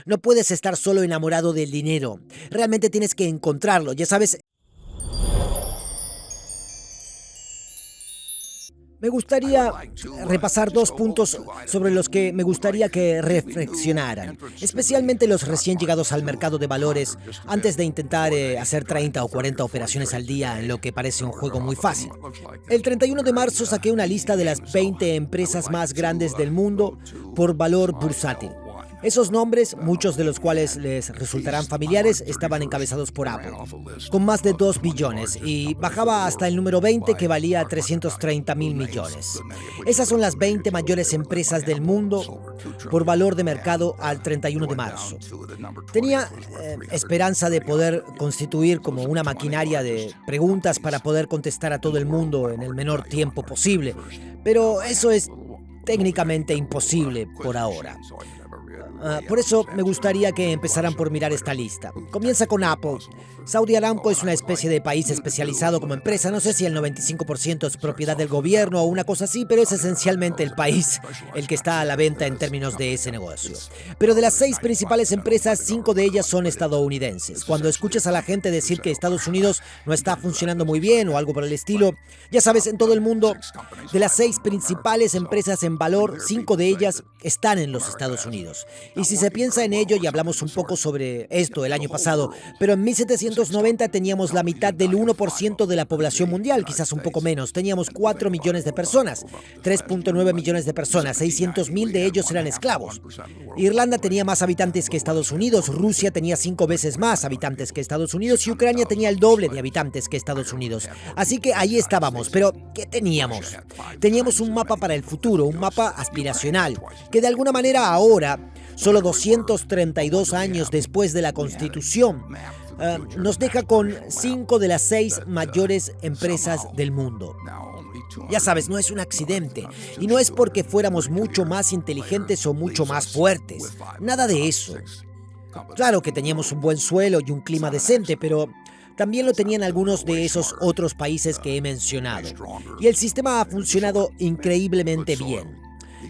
No puedes estar solo enamorado del dinero. Realmente tienes que encontrarlo. Ya sabes, me gustaría repasar dos puntos sobre los que me gustaría que reflexionaran, especialmente los recién llegados al mercado de valores, antes de intentar hacer 30 o 40 operaciones al día en lo que parece un juego muy fácil. El 31 de marzo saqué una lista de las 20 empresas más grandes del mundo por valor bursátil. Esos nombres, muchos de los cuales les resultarán familiares, estaban encabezados por Apple, con más de 2 billones, y bajaba hasta el número 20 que valía 330 mil millones. Esas son las 20 mayores empresas del mundo por valor de mercado al 31 de marzo. Tenía esperanza de poder constituir como una maquinaria de preguntas para poder contestar a todo el mundo en el menor tiempo posible, pero eso es técnicamente imposible por ahora. Por eso me gustaría que empezaran por mirar esta lista. Comienza con Apple. Saudi Aramco es una especie de país especializado como empresa. No sé si el 95% es propiedad del gobierno o una cosa así, pero es esencialmente el país el que está a la venta en términos de ese negocio. Pero de las 6 principales empresas, 5 de ellas son estadounidenses. Cuando escuchas a la gente decir que Estados Unidos no está funcionando muy bien o algo por el estilo, ya sabes, en todo el mundo, de las 6 principales empresas en valor, 5 de ellas están en los Estados Unidos. Y si se piensa en ello, y hablamos un poco sobre esto el año pasado, pero en 1790 teníamos la mitad del 1% de la población mundial, quizás un poco menos. Teníamos 4 millones de personas, 3.9 millones de personas, 600.000 de ellos eran esclavos. Irlanda tenía más habitantes que Estados Unidos, Rusia tenía 5 veces más habitantes que Estados Unidos y Ucrania tenía el doble de habitantes que Estados Unidos. Así que ahí estábamos, pero ¿qué teníamos? Teníamos un mapa para el futuro, un mapa aspiracional, que de alguna manera ahora, solo 232 años después de la Constitución, nos deja con 5 de las 6 mayores empresas del mundo. Ya sabes, no es un accidente, y no es porque fuéramos mucho más inteligentes o mucho más fuertes. Nada de eso. Claro que teníamos un buen suelo y un clima decente, pero también lo tenían algunos de esos otros países que he mencionado. Y el sistema ha funcionado increíblemente bien.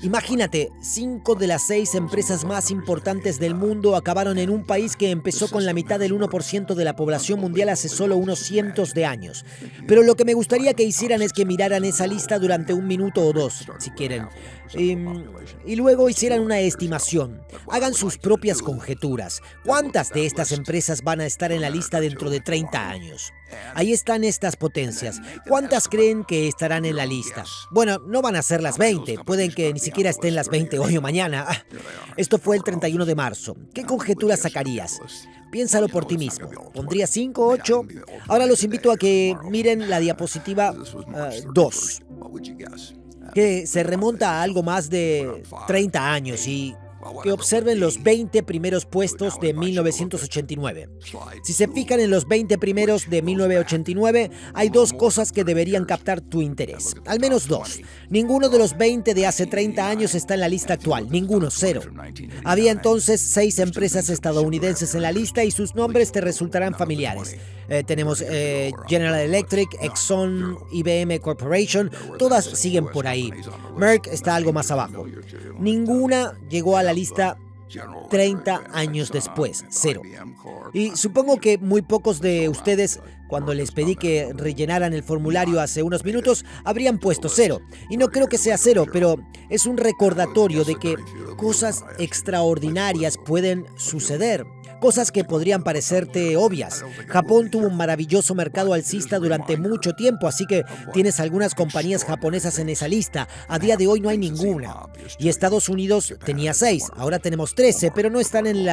Imagínate, 5 de las 6 empresas más importantes del mundo acabaron en un país que empezó con la mitad del 1% de la población mundial hace solo unos cientos de años. Pero lo que me gustaría que hicieran es que miraran esa lista durante 1 minuto o 2, si quieren. Y luego hicieran una estimación. Hagan sus propias conjeturas. ¿Cuántas de estas empresas van a estar en la lista dentro de 30 años? Ahí están estas potencias. ¿Cuántas creen que estarán en la lista? Bueno, no van a ser las 20. Pueden que ni siquiera estén las 20 hoy o mañana. Esto fue el 31 de marzo. ¿Qué conjeturas sacarías? Piénsalo por ti mismo. ¿Pondrías 5, 8? Ahora los invito a que miren la diapositiva 2. Que se remonta a algo más de 30 años y que observen los 20 primeros puestos de 1989. Si se fijan en los 20 primeros de 1989, hay 2 cosas que deberían captar tu interés. Al menos 2. Ninguno de los 20 de hace 30 años está en la lista actual. Ninguno, 0. Había entonces 6 empresas estadounidenses en la lista y sus nombres te resultarán familiares. Tenemos General Electric, Exxon, IBM Corporation, todas siguen por ahí. Merck está algo más abajo. Ninguna llegó a la lista 30 años después, 0. Y supongo que muy pocos de ustedes, cuando les pedí que rellenaran el formulario hace unos minutos, habrían puesto 0. Y no creo que sea 0, pero es un recordatorio de que cosas extraordinarias pueden suceder. Cosas que podrían parecerte obvias. Japón tuvo un maravilloso mercado alcista durante mucho tiempo, así que tienes algunas compañías japonesas en esa lista. A día de hoy no hay ninguna. Y Estados Unidos tenía 6, ahora tenemos 13, pero no están en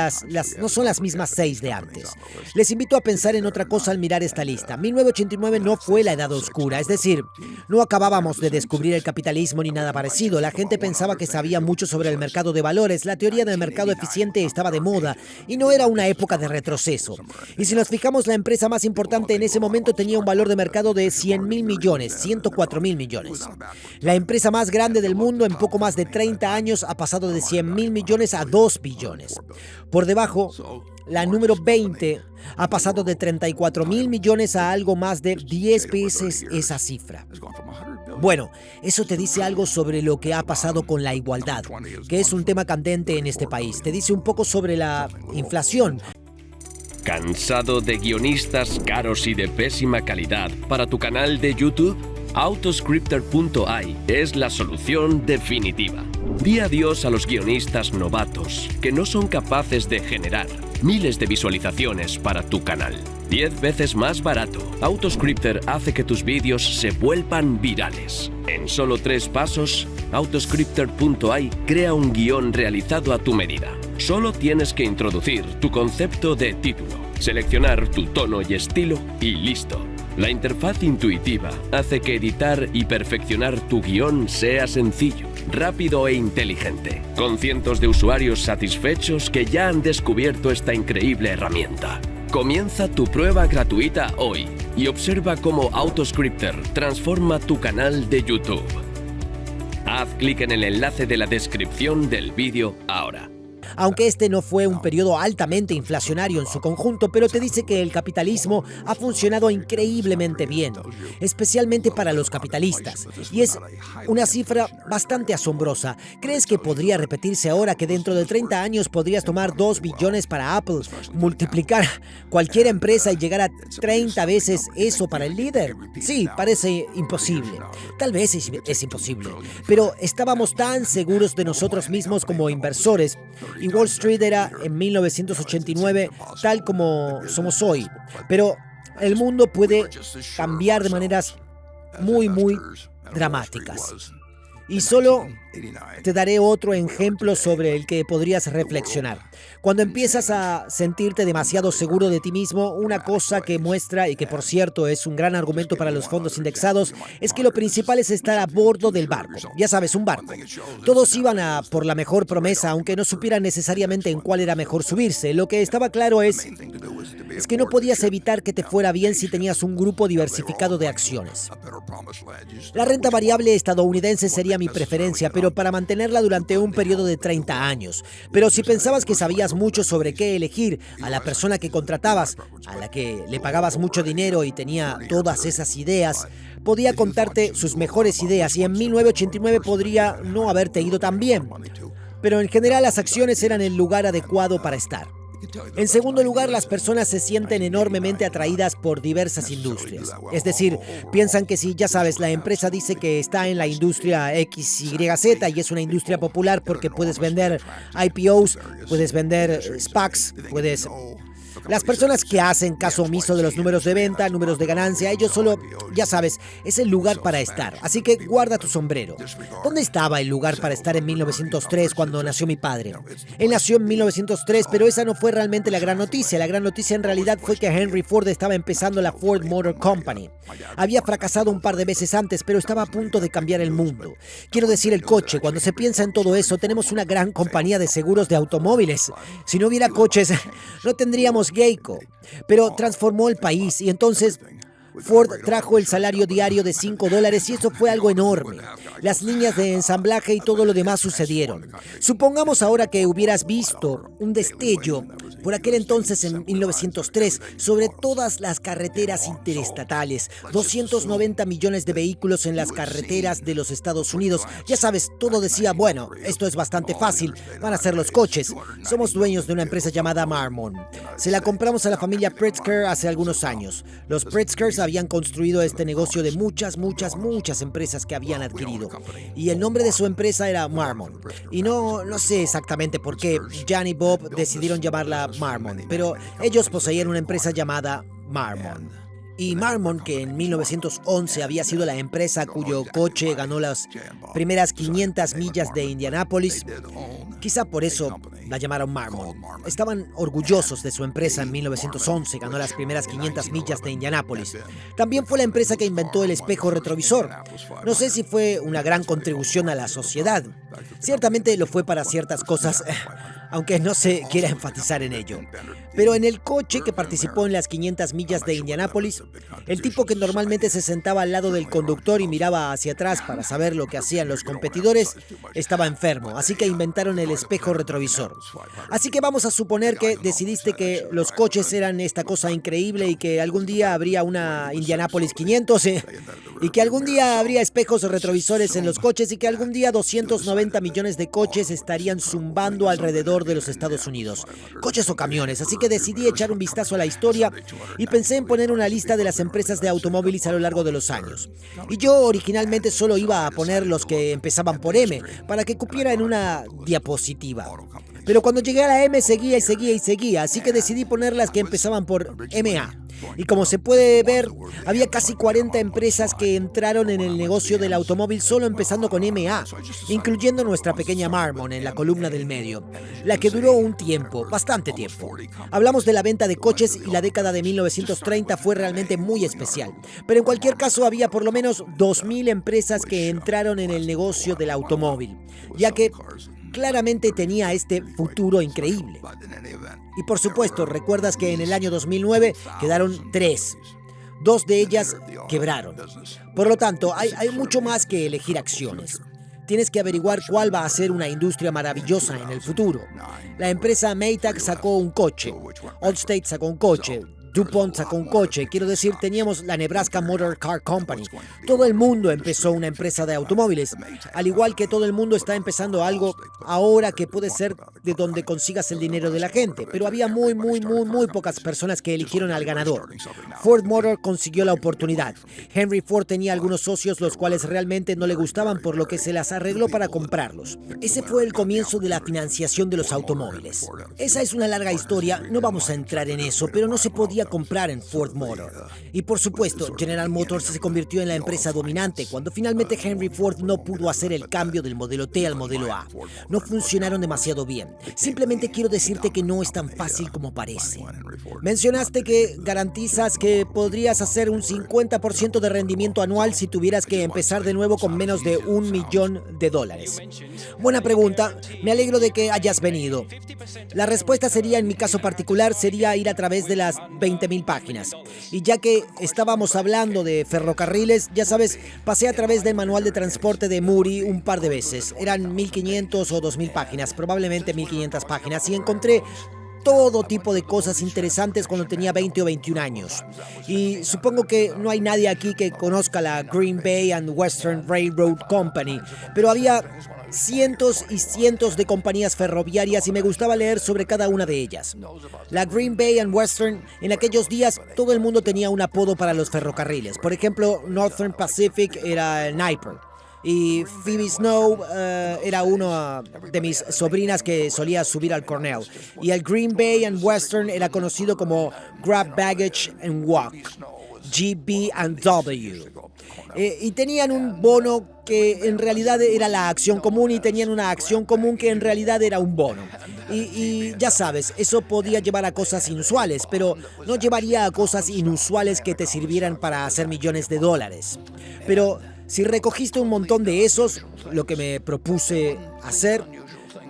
no son las mismas 6 de antes. Les invito a pensar en otra cosa al mirar esta lista. 1989 no fue la edad oscura, es decir, no acabábamos de descubrir el capitalismo ni nada parecido. La gente pensaba que sabía mucho sobre el mercado de valores, la teoría del mercado eficiente estaba de moda y no era una época de retroceso. Y si nos fijamos, la empresa más importante en ese momento tenía un valor de mercado de 100.000 millones, 104.000 millones. La empresa más grande del mundo en poco más de 30 años ha pasado de 100.000 millones a 2 billones. Por debajo, la número 20 ha pasado de 34.000 millones a algo más de 10 veces esa cifra. Bueno, eso te dice algo sobre lo que ha pasado con la igualdad, que es un tema candente en este país. Te dice un poco sobre la inflación. ¿Cansado de guionistas caros y de pésima calidad para tu canal de YouTube? Autoscripter.ai es la solución definitiva. Di adiós a los guionistas novatos que no son capaces de generar miles de visualizaciones para tu canal. 10 veces más barato. Autoscripter hace que tus vídeos se vuelvan virales. En solo 3 pasos, Autoscripter.ai crea un guión realizado a tu medida. Solo tienes que introducir tu concepto de título, seleccionar tu tono y estilo y listo. La interfaz intuitiva hace que editar y perfeccionar tu guión sea sencillo, rápido e inteligente, con cientos de usuarios satisfechos que ya han descubierto esta increíble herramienta. Comienza tu prueba gratuita hoy y observa cómo Autoscripter transforma tu canal de YouTube. Haz clic en el enlace de la descripción del vídeo ahora. Aunque este no fue un periodo altamente inflacionario en su conjunto, pero te dice que el capitalismo ha funcionado increíblemente bien, especialmente para los capitalistas. Y es una cifra bastante asombrosa. ¿Crees que podría repetirse ahora que dentro de 30 años podrías tomar 2 billones para Apple, multiplicar cualquier empresa y llegar a 30 veces eso para el líder? Sí, parece imposible. Tal vez es imposible, pero estábamos tan seguros de nosotros mismos como inversores. Y Wall Street era en 1989 tal como somos hoy. Pero el mundo puede cambiar de maneras muy dramáticas. Y solo te daré otro ejemplo sobre el que podrías reflexionar. Cuando empiezas a sentirte demasiado seguro de ti mismo, una cosa que muestra, y que por cierto es un gran argumento para los fondos indexados, es que lo principal es estar a bordo del barco. Ya sabes, un barco. Todos iban a por la mejor promesa, aunque no supieran necesariamente en cuál era mejor subirse. Lo que estaba claro es que no podías evitar que te fuera bien si tenías un grupo diversificado de acciones. La renta variable estadounidense sería mi preferencia, pero para mantenerla durante un periodo de 30 años. Pero si pensabas que sabías mucho sobre qué elegir a la persona que contratabas, a la que le pagabas mucho dinero y tenía todas esas ideas, podía contarte sus mejores ideas y en 1989 podría no haberte ido tan bien. Pero en general las acciones eran el lugar adecuado para estar. En segundo lugar, las personas se sienten enormemente atraídas por diversas industrias. Es decir, piensan que si, ya sabes, la empresa dice que está en la industria XYZ y es una industria popular porque puedes vender IPOs, puedes vender SPACs, puedes... Las personas que hacen caso omiso de los números de venta, números de ganancia, ellos solo, ya sabes, es el lugar para estar. Así que guarda tu sombrero. ¿Dónde estaba el lugar para estar en 1903 cuando nació mi padre? Él nació en 1903, pero esa no fue realmente la gran noticia. La gran noticia en realidad fue que Henry Ford estaba empezando la Ford Motor Company. Había fracasado un par de veces antes, pero estaba a punto de cambiar el mundo. Quiero decir, el coche. Cuando se piensa en todo eso, tenemos una gran compañía de seguros de automóviles. Si no hubiera coches, no tendríamos Geico, pero transformó el país y entonces Ford trajo el salario diario de $5 y eso fue algo enorme. Las líneas de ensamblaje y todo lo demás sucedieron. Supongamos ahora que hubieras visto un destello por aquel entonces en 1903 sobre todas las carreteras interestatales, 290 millones de vehículos en las carreteras de los Estados Unidos. Ya sabes, todo decía, bueno, esto es bastante fácil, van a ser los coches. Somos dueños de una empresa llamada Marmon. Se la compramos a la familia Pritzker hace algunos años. Los Pritzkers habían construido este negocio de muchas empresas que habían adquirido. Y el nombre de su empresa era Marmon. Y no sé exactamente por qué Jan y Bob decidieron llamarla Marmon, pero ellos poseían una empresa llamada Marmon. Y Marmon, que en 1911 había sido la empresa cuyo coche ganó las primeras 500 millas de Indianápolis, quizá por eso la llamaron Marmon. Estaban orgullosos de su empresa en 1911, ganó las primeras 500 millas de Indianápolis. También fue la empresa que inventó el espejo retrovisor. No sé si fue una gran contribución a la sociedad. Ciertamente lo fue para ciertas cosas. aunque no se quiera enfatizar en ello. Pero en el coche que participó en las 500 millas de Indianápolis, el tipo que normalmente se sentaba al lado del conductor y miraba hacia atrás para saber lo que hacían los competidores, estaba enfermo, así que inventaron el espejo retrovisor. Así que vamos a suponer que decidiste que los coches eran esta cosa increíble y que algún día habría una Indianápolis 500 y que algún día habría espejos retrovisores en los coches y que algún día 290 millones de coches estarían zumbando alrededor de los Estados Unidos. Coches o camiones, así que decidí echar un vistazo a la historia y pensé en poner una lista de las empresas de automóviles a lo largo de los años. Y yo originalmente solo iba a poner los que empezaban por M, para que cupiera en una diapositiva. Pero cuando llegué a la M seguía y seguía y seguía, así que decidí poner las que empezaban por MA. Y como se puede ver, había casi 40 empresas que entraron en el negocio del automóvil solo empezando con MA, incluyendo nuestra pequeña Marmon en la columna del medio, la que duró un tiempo, bastante tiempo. Hablamos de la venta de coches y la década de 1930 fue realmente muy especial. Pero en cualquier caso había por lo menos 2.000 empresas que entraron en el negocio del automóvil, ya que claramente tenía este futuro increíble. Y por supuesto, recuerdas que en el año 2009 quedaron 3. 2 de ellas quebraron. Por lo tanto, hay mucho más que elegir acciones. Tienes que averiguar cuál va a ser una industria maravillosa en el futuro. La empresa Maytag sacó un coche, Allstate sacó un coche, DuPont sacó un coche, quiero decir, teníamos la Nebraska Motor Car Company. Todo el mundo empezó una empresa de automóviles, al igual que todo el mundo está empezando algo ahora que puede ser de donde consigas el dinero de la gente, pero había muy pocas personas que eligieron al ganador. Ford Motor consiguió la oportunidad. Henry Ford tenía algunos socios los cuales realmente no le gustaban, por lo que se las arregló para comprarlos. Ese fue el comienzo de la financiación de los automóviles. Esa es una larga historia, no vamos a entrar en eso, pero no se podía comprar en Ford Motor. Y por supuesto, General Motors se convirtió en la empresa dominante cuando finalmente Henry Ford no pudo hacer el cambio del modelo T al modelo A. No funcionaron demasiado bien. Simplemente quiero decirte que no es tan fácil como parece. Mencionaste que garantizas que podrías hacer un 50% de rendimiento anual si tuvieras que empezar de nuevo con menos de $1 millón. Buena pregunta, me alegro de que hayas venido. La respuesta sería, en mi caso particular, sería ir a través de las 20.000 páginas. Y ya que estábamos hablando de ferrocarriles, ya sabes, pasé a través del manual de transporte de Murray un par de veces. Eran 1.500 o 2.000 páginas, probablemente 1.500 páginas, y encontré todo tipo de cosas interesantes cuando tenía 20 o 21 años. Y supongo que no hay nadie aquí que conozca la Green Bay and Western Railroad Company, pero había cientos y cientos de compañías ferroviarias y me gustaba leer sobre cada una de ellas. La Green Bay and Western, en aquellos días todo el mundo tenía un apodo para los ferrocarriles. Por ejemplo, Northern Pacific era Sniper. Y Phoebe Snow era una de mis sobrinas que solía subir al Cornell. Y el Green Bay and Western era conocido como Grab Baggage and Walk, GB&W. Y tenían un bono que en realidad era la acción común y tenían una acción común que en realidad era un bono. Y ya sabes, eso podía llevar a cosas inusuales, pero no llevaría a cosas inusuales que te sirvieran para hacer millones de dólares. Pero si recogiste un montón de esos, lo que me propuse hacer,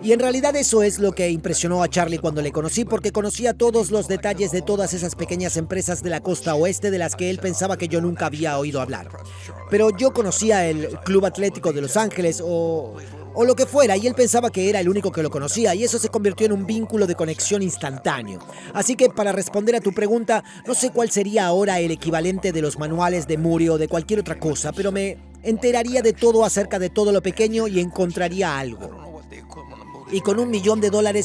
y en realidad eso es lo que impresionó a Charlie cuando le conocí, porque conocía todos los detalles de todas esas pequeñas empresas de la costa oeste de las que él pensaba que yo nunca había oído hablar. Pero yo conocía el Club Atlético de Los Ángeles o lo que fuera, y él pensaba que era el único que lo conocía, y eso se convirtió en un vínculo de conexión instantáneo. Así que para responder a tu pregunta, no sé cuál sería ahora el equivalente de los manuales de Murray o de cualquier otra cosa, pero me enteraría de todo acerca de todo lo pequeño y encontraría algo. Y con $1 millón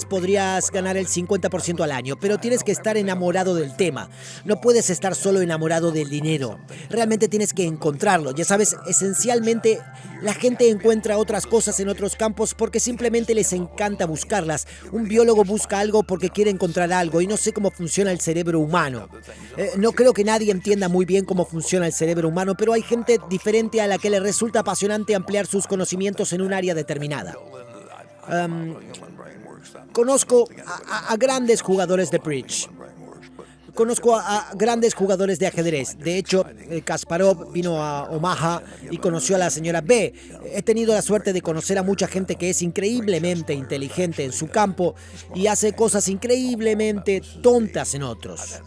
podrías ganar el 50% al año, pero tienes que estar enamorado del tema. No puedes estar solo enamorado del dinero. Realmente tienes que encontrarlo. Ya sabes, esencialmente la gente encuentra otras cosas en otros campos porque simplemente les encanta buscarlas. Un biólogo busca algo porque quiere encontrar algo y no sé cómo funciona el cerebro humano. No creo que nadie entienda muy bien cómo funciona el cerebro humano, pero hay gente diferente a la que le resulta apasionante ampliar sus conocimientos en un área determinada. Conozco a grandes jugadores de bridge. Conozco a grandes jugadores de ajedrez. De hecho, Kasparov vino a Omaha y conoció a la señora B. He tenido la suerte de conocer a mucha gente que es increíblemente inteligente en su campo y hace cosas increíblemente tontas en otros.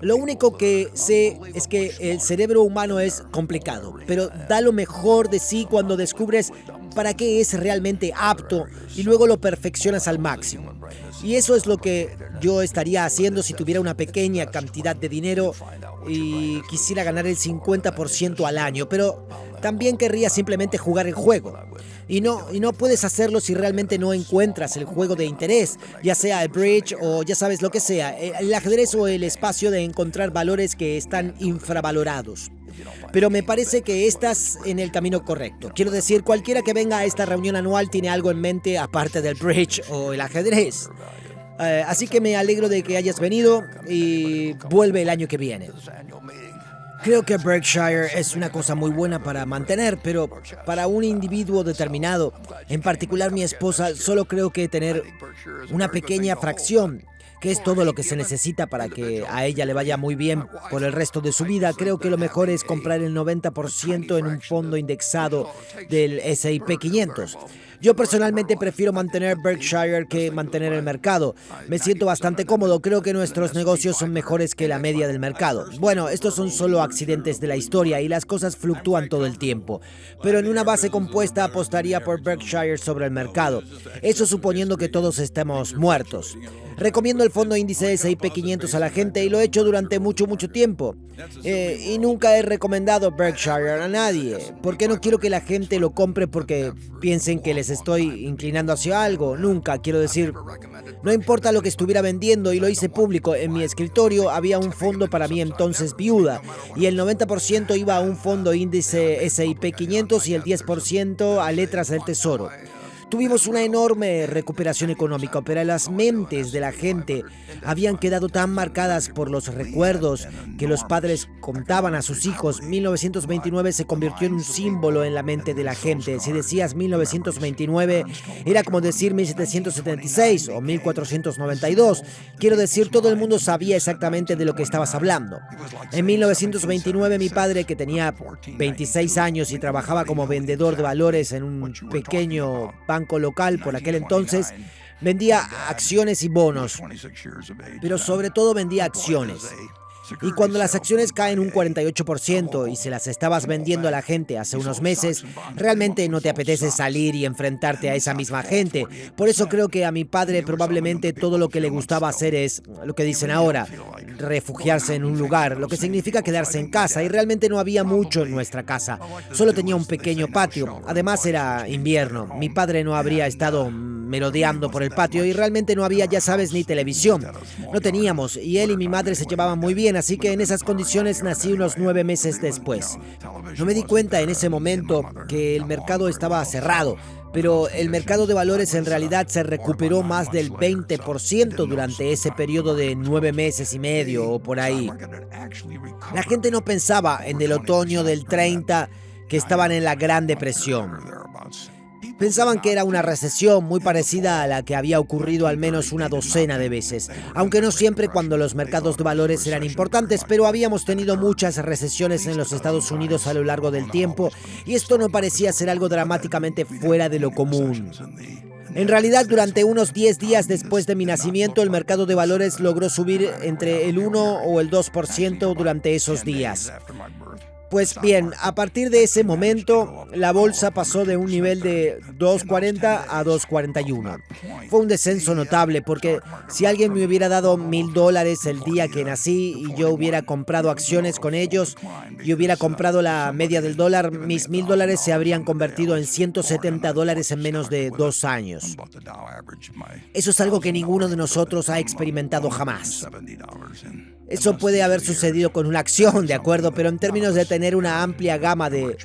Lo único que sé es que el cerebro humano es complicado, pero da lo mejor de sí cuando descubres para qué es realmente apto y luego lo perfeccionas al máximo. Y eso es lo que yo estaría haciendo si tuviera una pequeña cantidad de dinero y quisiera ganar el 50% al año, pero también querría simplemente jugar el juego. Y no puedes hacerlo si realmente no encuentras el juego de interés, ya sea el bridge o ya sabes lo que sea, el ajedrez o el espacio de encontrar valores que están infravalorados. Pero me parece que estás en el camino correcto. Quiero decir, cualquiera que venga a esta reunión anual tiene algo en mente aparte del bridge o el ajedrez. Así que me alegro de que hayas venido y vuelve el año que viene. Creo que Berkshire es una cosa muy buena para mantener, pero para un individuo determinado, en particular mi esposa, solo creo que tener una pequeña fracción, que es todo lo que se necesita para que a ella le vaya muy bien por el resto de su vida. Creo que lo mejor es comprar el 90% en un fondo indexado del S&P 500. Yo personalmente prefiero mantener Berkshire que mantener el mercado. Me siento bastante cómodo, creo que nuestros negocios son mejores que la media del mercado. Bueno, estos son solo accidentes de la historia y las cosas fluctúan todo el tiempo. Pero en una base compuesta apostaría por Berkshire sobre el mercado. Eso suponiendo que todos estemos muertos. Recomiendo el fondo índice S&P 500 a la gente y lo he hecho durante mucho tiempo. Y nunca he recomendado Berkshire a nadie, porque no quiero que la gente lo compre porque piensen que les estoy inclinando hacia algo. Nunca, quiero decir, no importa lo que estuviera vendiendo, y lo hice público. En mi escritorio había un fondo para mí entonces viuda, y el 90% iba a un fondo índice S&P 500 y el 10% a letras del tesoro. Tuvimos una enorme recuperación económica, pero las mentes de la gente habían quedado tan marcadas por los recuerdos que los padres contaban a sus hijos. 1929 se convirtió en un símbolo en la mente de la gente. Si decías 1929, era como decir 1776 o 1492. Quiero decir, todo el mundo sabía exactamente de lo que estabas hablando. En 1929, mi padre, que tenía 26 años y trabajaba como vendedor de valores en un pequeño banco local por aquel entonces, vendía acciones y bonos, pero sobre todo vendía acciones. Y cuando las acciones caen un 48% y se las estabas vendiendo a la gente hace unos meses, realmente no te apetece salir y enfrentarte a esa misma gente. Por eso creo que a mi padre probablemente todo lo que le gustaba hacer es lo que dicen ahora, refugiarse en un lugar, lo que significa quedarse en casa, y realmente no había mucho en nuestra casa. Solo tenía un pequeño patio. Además era invierno. Mi padre no habría estado merodeando por el patio y realmente no había, ya sabes, ni televisión. No teníamos, y él y mi madre se llevaban muy bien, así que en esas condiciones nací unos 9 meses después. No me di cuenta en ese momento que el mercado estaba cerrado, pero el mercado de valores en realidad se recuperó más del 20% durante ese periodo de 9 meses y medio o por ahí. La gente no pensaba en el otoño del 30 que estaban en la Gran Depresión. Pensaban que era una recesión muy parecida a la que había ocurrido al menos una docena de veces, aunque no siempre cuando los mercados de valores eran importantes, pero habíamos tenido muchas recesiones en los Estados Unidos a lo largo del tiempo y esto no parecía ser algo dramáticamente fuera de lo común. En realidad, durante unos 10 días después de mi nacimiento, el mercado de valores logró subir entre el 1 o el 2% durante esos días. Pues bien, a partir de ese momento, la bolsa pasó de un nivel de 2.40 a 2.41. Fue un descenso notable porque si alguien me hubiera dado $1,000 el día que nací y yo hubiera comprado acciones con ellos y hubiera comprado la media del dólar, mis $1,000 se habrían convertido en $170 en menos de 2 años. Eso es algo que ninguno de nosotros ha experimentado jamás. Eso puede haber sucedido con una acción, de acuerdo, pero en términos de tener una amplia gama de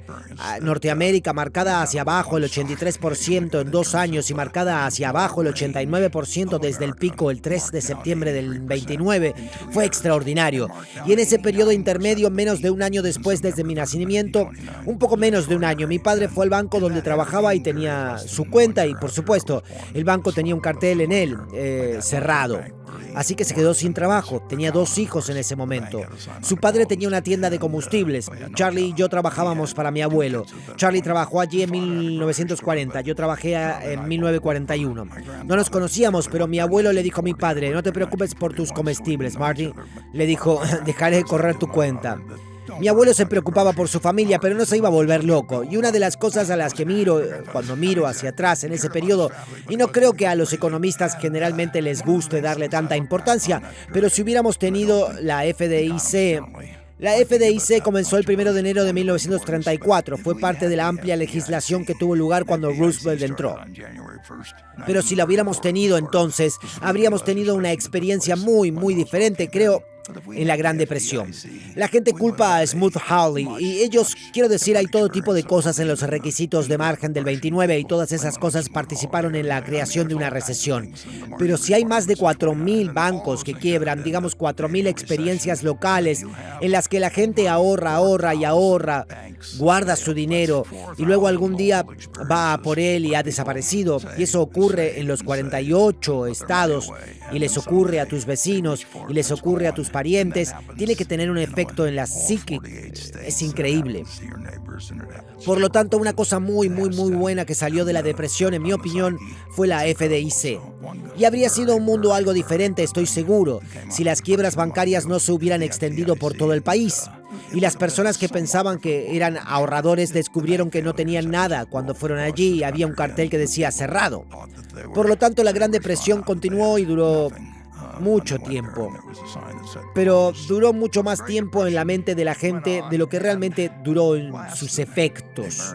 Norteamérica marcada hacia abajo el 83% en 2 años y marcada hacia abajo el 89% desde el pico el 3 de septiembre del 29, fue extraordinario. Y en ese periodo intermedio, menos de un año después desde mi nacimiento, un poco menos de un año, mi padre fue al banco donde trabajaba y tenía su cuenta y, por supuesto, el banco tenía un cartel en él, cerrado. así que se quedó sin trabajo. Tenía 2 hijos en ese momento. Su padre tenía una tienda de combustibles. Charlie y yo trabajábamos para mi abuelo. Charlie trabajó allí en 1940, yo trabajé en 1941. No nos conocíamos, pero mi abuelo le dijo a mi padre: no te preocupes por tus comestibles, Marty. Le dijo: dejaré correr tu cuenta. Mi abuelo se preocupaba por su familia, pero no se iba a volver loco. Y una de las cosas a las que miro, cuando miro hacia atrás en ese periodo, y no creo que a los economistas generalmente les guste darle tanta importancia, pero si hubiéramos tenido la FDIC... La FDIC comenzó el 1 de enero de 1934. Fue parte de la amplia legislación que tuvo lugar cuando Roosevelt entró. Pero si la hubiéramos tenido entonces, habríamos tenido una experiencia muy diferente, creo, en la Gran Depresión. La gente culpa a Smoot-Hawley y ellos, quiero decir, hay todo tipo de cosas en los requisitos de margen del 29 y todas esas cosas participaron en la creación de una recesión. Pero si hay más de 4.000 bancos que quiebran, digamos 4.000 experiencias locales en las que la gente ahorra, guarda su dinero y luego algún día va a por él y ha desaparecido, y eso ocurre en los 48 estados y les ocurre a tus vecinos y les ocurre a tus parientes, tiene que tener un efecto en la psique. Es increíble. Por lo tanto, una cosa muy buena que salió de la depresión, en mi opinión, fue la FDIC. Y habría sido un mundo algo diferente, estoy seguro, si las quiebras bancarias no se hubieran extendido por todo el país. Y las personas que pensaban que eran ahorradores descubrieron que no tenían nada cuando fueron allí y había un cartel que decía cerrado. Por lo tanto, la Gran Depresión continuó y duró mucho tiempo. Pero duró mucho más tiempo en la mente de la gente de lo que realmente duró en sus efectos.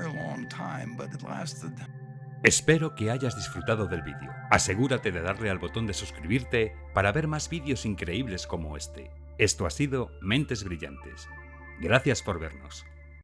Espero que hayas disfrutado del vídeo. Asegúrate de darle al botón de suscribirte para ver más vídeos increíbles como este. Esto ha sido Mentes Brillantes. Gracias por vernos.